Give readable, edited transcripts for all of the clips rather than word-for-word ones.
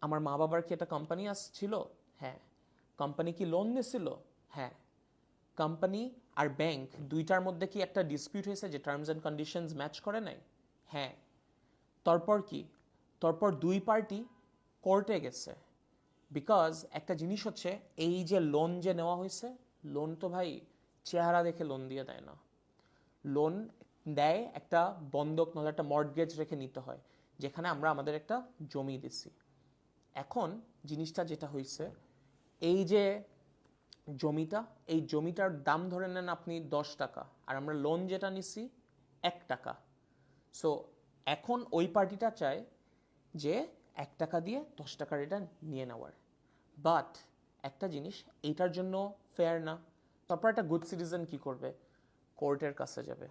আমার মা বাবার কি একটা কোম্পানি ছিল? হ্যাঁ। কোম্পানি কি লোন নিয়েছিল? হ্যাঁ। কোম্পানি আর ব্যাংক দুইটার মধ্যে কি একটা ডিসপিউট হয়েছে যে টার্মস অ্যান্ড কন্ডিশনস ম্যাচ করে নাই? হ্যাঁ। তারপর কি? তারপর দুই পার্টি কোর্টে গেছে। বিকজ একটা জিনিস হচ্ছে, এই যে লোন যে নেওয়া হয়েছে, লোন তো ভাই চেহারা দেখে লোন দিয়ে দেয় না। লোন দেয় একটা বন্ধক, নাহলে একটা মর্টগেজ রেখে নিতে হয়, যেখানে আমরা আমাদের একটা জমি দিছি। এখন জিনিসটা যেটা হয়েছে, এই যে জমিটা, এই জমিটার দাম ধরে নেন আপনি 10 টাকা, আর আমরা লোন যেটা নিছি 1 টাকা। সো এখন ওই পার্টিটা চায় যে 1 টাকা দিয়ে 10 টাকার এটা নিয়ে নেওয়ার। বাট একটা জিনিস এইটার জন্য ফেয়ার না। তারপর একটা গুড সিটিজেন কি করবে? কোর্টের কাছে যাবে।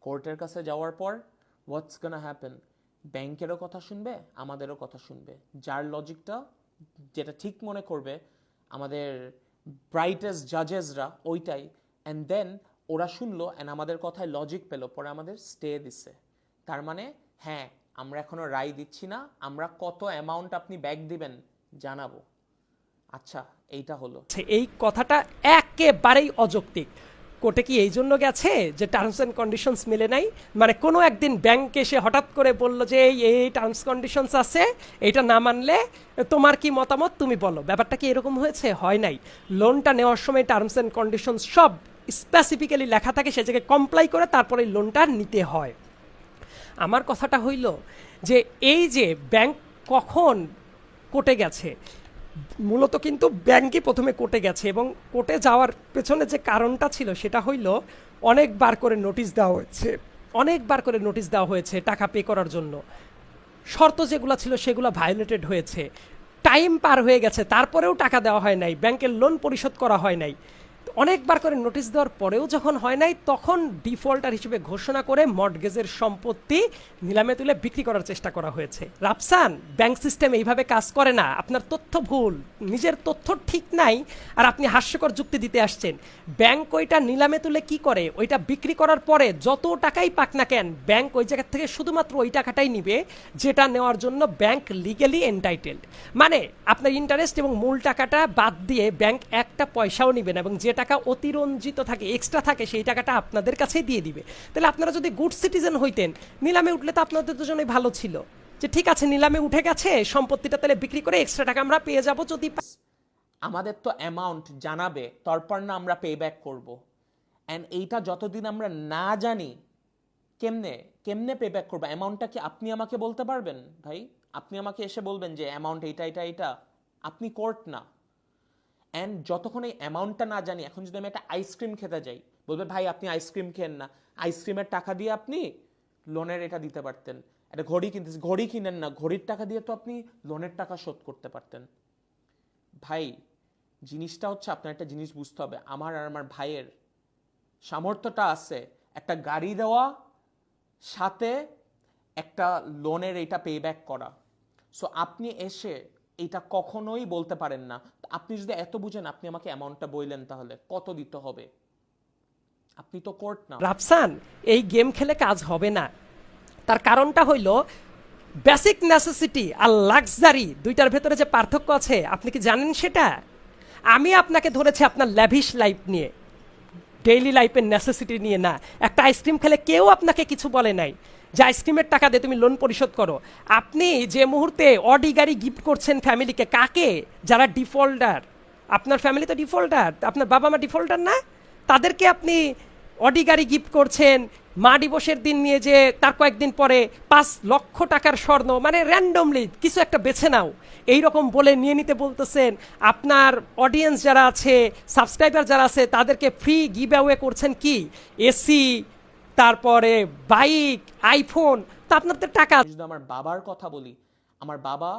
কোর্টের কাছে যাওয়ার পর হোয়াটস গোনা হ্যাপেন? ব্যাংকেরও কথা শুনবে, আমাদেরও কথা শুনবে। যার লজিকটা যেটা ঠিক মনে করবে আমাদের ব্রাইটেস্ট জাজেসরা ওইটাই, অ্যান্ড দেন ওরা শুনলো অ্যান্ড আমাদের কথায় লজিক পেলো, পরে আমাদের স্টে দিছে। তার মানে হ্যাঁ, আমরা এখনো রায় দিচ্ছি না, আমরা কত অ্যামাউন্ট আপনি ব্যাক দিবেন জানাবো। আচ্ছা, এইটা হলো। এই কথাটা একেবারেই অযৌক্তিক। কোর্টে কি এই জন্য গেছে যে টার্মস অ্যান্ড কন্ডিশনস মেলে নাই? মানে কোনো একদিন ব্যাংক এসে হঠাৎ করে বললো যে এই টার্মস কন্ডিশনস আছে, এটা না মানলে তোমার কি মতামত তুমি বলো। ব্যাপারটা কি এরকম হয়েছে? হয় নাই। লোনটা নেওয়ার সময় টার্মস অ্যান্ড কন্ডিশনস সব স্পেসিফিক্যালি লেখা থাকে, সে জায়গায় কমপ্লাই করে তারপরে লোনটা নিতে হয়। আমার কথাটা হইল যে এই যে ব্যাংক কখন কোর্টে গেছে, মূলত কিন্তু ব্যাংকই প্রথমে কোর্টে গেছে, এবং কোর্টে যাওয়ার পেছনে যে কারণটা ছিল সেটা হইল অনেকবার করে নোটিশ দেওয়া হয়েছে টাকা পে করার জন্য। শর্ত যেগুলো ছিল সেগুলো ভায়োলেটেড হয়েছে, টাইম পার হয়ে গেছে, তারপরেও টাকা দেওয়া হয় নাই, ব্যাংকের লোন পরিশোধ করা হয় নাই। অনেকবার করে নোটিশ দেওয়ার পরেও যখন হয় নাই, তখন ডিফল্টার হিসেবে ঘোষণা করে মর্টগেজের সম্পত্তি নিলামে তুলে বিক্রি করার চেষ্টা করা হয়েছে। রাফসান, ব্যাংক সিস্টেম এইভাবে কাজ করে না। আপনার তথ্য ভুল, নিজের তথ্য ঠিক নাই, আর আপনি হাস্যকর যুক্তি দিতে আসছেন। ব্যাংক ওইটা নিলামে তুলে কি করে? ওইটা বিক্রি করার পরে যত টাকাই পাক না কেন, ব্যাংক ওই জায়গা থেকে শুধুমাত্র ওই টাকাটাই নিবে যেটা নেওয়ার জন্য ব্যাংক লিগ্যালি এন্টাইটেলড। মানে আপনার ইন্টারেস্ট এবং মূল টাকাটা বাদ দিয়ে ব্যাংক একটা পয়সাও নিবে না, এবং যে টাকা অতিরঞ্জিত থাকে, এক্সট্রা থাকে, সেই টাকাটা আপনাদের কাছেই দিয়ে দিবে। তাহলে আপনারা যদি গুড সিটিজেন হইতেন, নিলামে উঠলে তো আপনাদের দুজনেই ভালো ছিল, যে ঠিক আছে নিলামে উঠে গেছে, সম্পত্তিটা তাহলে বিক্রি করে এক্সট্রা টাকা আমরা পেয়ে যাব। যদি আমাদের তো অ্যামাউন্ট জানাবে, তারপর না আমরা পে ব্যাক করবো। অ্যান্ড এইটা যতদিন আমরা না জানি, কেমনে পে ব্যাক করবো? অ্যামাউন্টটা কি আপনি আমাকে বলতে পারবেন? ভাই, আপনি আমাকে এসে বলবেন যে অ্যামাউন্ট এইটা? আপনি কোর্ট না। অ্যান্ড যতক্ষণ এই অ্যামাউন্টটা না জানি, এখন যদি আমি একটা আইসক্রিম খেতে যাই, বলবে ভাই আপনি আইসক্রিম খেন না, আইসক্রিমের টাকা দিয়ে আপনি লোনের এটা দিতে পারতেন। একটা ঘড়ি কিনতেছি, ঘড়ি কিনেন না, ঘড়ির টাকা দিয়ে তো আপনি লোনের টাকা শোধ করতে পারতেন। ভাই, জিনিসটা হচ্ছে আপনার একটা জিনিস বুঝতে হবে, আমার আর আমার ভাইয়ের সামর্থ্যটা আছে একটা গাড়ি দেওয়া, সাথে একটা লোনের এইটা পে ব্যাক করা। সো আপনি এসে এটা কখনোই বলতে পারেন না। আপনি যদি এত বুঝেন, আপনি আমাকে অ্যামাউন্টটা বললেন, তাহলে কত দিতে হবে? আপনি তো কোর্ট না। রাফসান, এই গেম খেলে কাজ হবে না। তার কারণটা হইল বেসিক নেসেসিটি আর লাক্সারি দুইটার ভেতরে যে পার্থক্য আছে, আপনি কি জানেন সেটা? আমি আপনাকে ধরেছি আপনার ল্যাভিশ লাইফ নিয়ে, ডেইলি লাইফের নেসেসিটি নিয়ে না। একটা আইসক্রিম খেলে কেউ আপনাকে কিছু বলে নাই যে আইসক্রিমের টাকা দিয়ে তুমি লোন পরিশোধ করো। আপনি যে মুহূর্তে অডি গাড়ি গিফট করছেন ফ্যামিলিকে, কাকে? যারা ডিফল্টার। আপনার ফ্যামিলি তো ডিফল্টার, আপনার বাবা মা ডিফল্টার না? তাদেরকে আপনি অডি গাড়ি গিফট করছেন। মা দিবসের দিন নিয়ে যে তার কয়েকদিন পরে 5 লক্ষ টাকার স্বর্ণ, মানে র্যান্ডমলি কিছু একটা বেছে নাও, এই রকম বলে নিয়ে নিতে বলতেছেন। আপনার অডিয়েন্স যারা আছে, সাবস্ক্রাইবার যারা আছে, তাদেরকে ফ্রি গিভ অ্যাওয়ে করছেন কি? এসি, তারপরে বাইক, আইফোন। তো আপনাদের টাকা। যদি আমার বাবার কথা বলি, আমার বাবা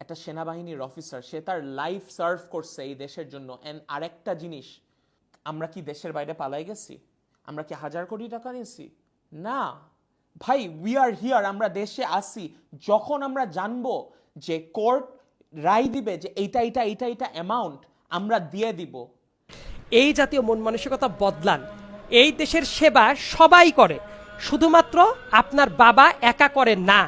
একটা সেনাবাহিনীর অফিসার, সে তার লাইফ সার্ভ করছে এই দেশের জন্য। এন্ড আরেকটা জিনিস, আমরা কি দেশের বাইরে পালাই গেছি? আমরা কি 1000 কোটি টাকা নিয়েছি? না ভাই, উই আর হিয়ার। আমরা দেশে আসি যখন আমরা জানবো যে কোর্ট রায় দিবে যে এইটা অ্যামাউন্ট আমরা দিয়ে দিব। এই জাতীয় মন মানসিকতা বদলান। এই দেশের সেবা সবাই করে, শুধুমাত্র আপনার বাবা একা করে না।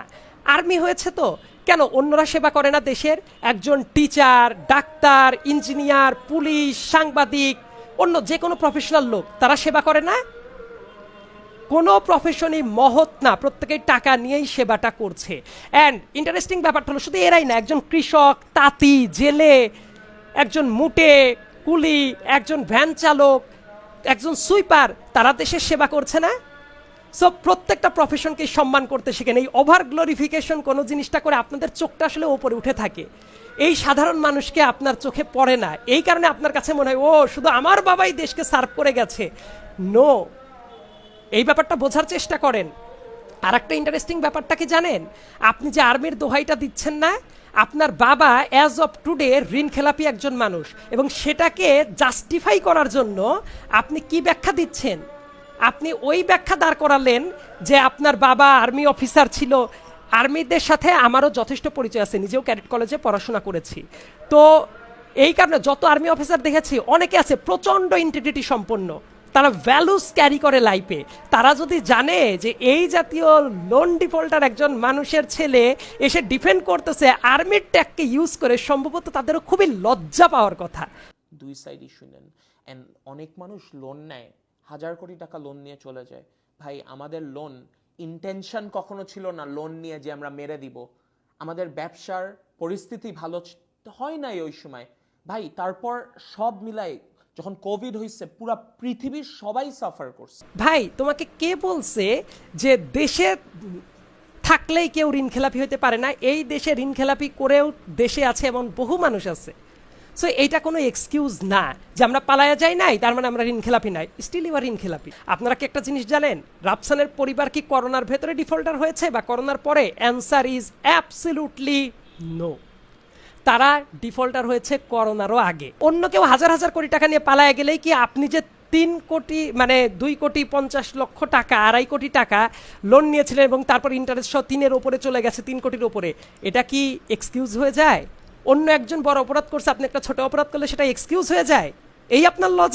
আর্মি হয়েছে তো কেন অন্যরা সেবা করে না দেশের? একজন টিচার, ডাক্তার, ইঞ্জিনিয়ার, পুলিশ, সাংবাদিক, অন্য যে কোনো প্রফেশনাল লোক, তারা সেবা করে না? কোনো প্রফেশনই মহৎ না, প্রত্যেকেই টাকা নিয়েই সেবাটা করছে। অ্যান্ড ইন্টারেস্টিং ব্যাপারটা হলো শুধু এরাই না, একজন কৃষক, তাঁতি, জেলে, একজন মুটে, কুলি, একজন ভ্যান চালক, একজন সুইপার, তারা দেশের সেবা করছে না? সো প্রত্যেকটা প্রফেশনকে সম্মান করতে শিখেন। এই ওভার গ্লোরিফিকেশন কোনো জিনিসটা করে আপনাদের চোখটা আসলে ওপরে উঠে থাকে, এই সাধারণ মানুষকে আপনার চোখে পড়ে না। এই কারণে আপনার কাছে মনে হয় ও শুধু আমার বাবাই দেশকে সার্ভ করে গেছে। নো, এই ব্যাপারটা বোঝার চেষ্টা করেন। আর একটা ইন্টারেস্টিং ব্যাপারটা কি জানেন? আপনি যে আর্মির দোহাইটা দিচ্ছেন না, আপনার বাবা অ্যাজ অফ টুডে ঋণ খেলাপি একজন মানুষ, এবং সেটাকে জাস্টিফাই করার জন্য আপনি কি ব্যাখ্যা দিচ্ছেন? আপনি ওই ব্যাখ্যা দাঁড় করালেন যে আপনার বাবা আর্মি অফিসার ছিল। আর্মিদের সাথে আমারও যথেষ্ট পরিচয় আছে, নিজেও ক্যাডেট কলেজে পড়াশোনা করেছি। তো এই কারণে যত আর্মি অফিসার দেখেছি অনেকে আছে প্রচণ্ড ইন্টিগ্রিটি সম্পন্ন, তারা ভ্যালুস ক্যারি করে লাইফে। তারা যদি জানে যে এই জাতীয় লোন ডিফল্টার একজন মানুষের ছেলে এসে ডিফেন্ড করতেছে আর্মির ট্যাগকে ইউজ করে, সম্ভবত তাদেরও খুবই লজ্জা পাওয়ার কথা। দুই সাইডই শুনেন। অ্যান্ড অনেক মানুষ লোন নেয়, 1000 কোটি টাকা লোন নিয়ে চলে যায়। ভাই, আমাদের লোন ইন্টেনশন কখনো ছিল না লোন নিয়ে যে আমরা মেরে দিব। আমাদের ব্যবসার পরিস্থিতি ভালো হয় নাই ওই সময় ভাই। তারপর সব মিলাই যখন কোভিড হয়েছে, পুরো পৃথিবীর সবাই সাফার করছে। ভাই, তোমাকে কে বলছে যে দেশে থাকলেই কেউ ঋণ খেলাপি হতে পারে না? এই দেশে ঋণ খেলাপি করেও দেশে আছে এমন বহু মানুষ আছে। সো এইটা কোনো এক্সকিউজ না যে আমরা পালায়া যাই নাই তার মানে আমরা ঋণ খেলাপি নাই। স্টিল ইউ আর ঋণ খেলাপি। আপনারা কি একটা জিনিস জানেন, রাফসানের পরিবার কি করোনার ভেতরে ডিফল্টার হয়েছে বা করোনার পরে? Answer is absolutely no. তারা ডিফল্টার হয়েছে করোনারও আগে। অন্য কেউ হাজার হাজার কোটি টাকা নিয়ে পালায়া গেলেই কি আপনি যে 3 কোটি মানে 2,50,00,000 টাকা, 2.5 কোটি টাকা লোন নিয়েছিলেন এবং তারপর ইন্টারেস্ট সহ 3-এর উপরে চলে গেছে, 3 কোটির উপরে, এটা কি এক্সকিউজ হয়ে যায়? অন্য একজন বড় অপরাধ করছে, আপনি একটা ছোট অপরাধ করলে সেটা এক্সকিউজ হয়ে যায়? এই আপনার লজিক?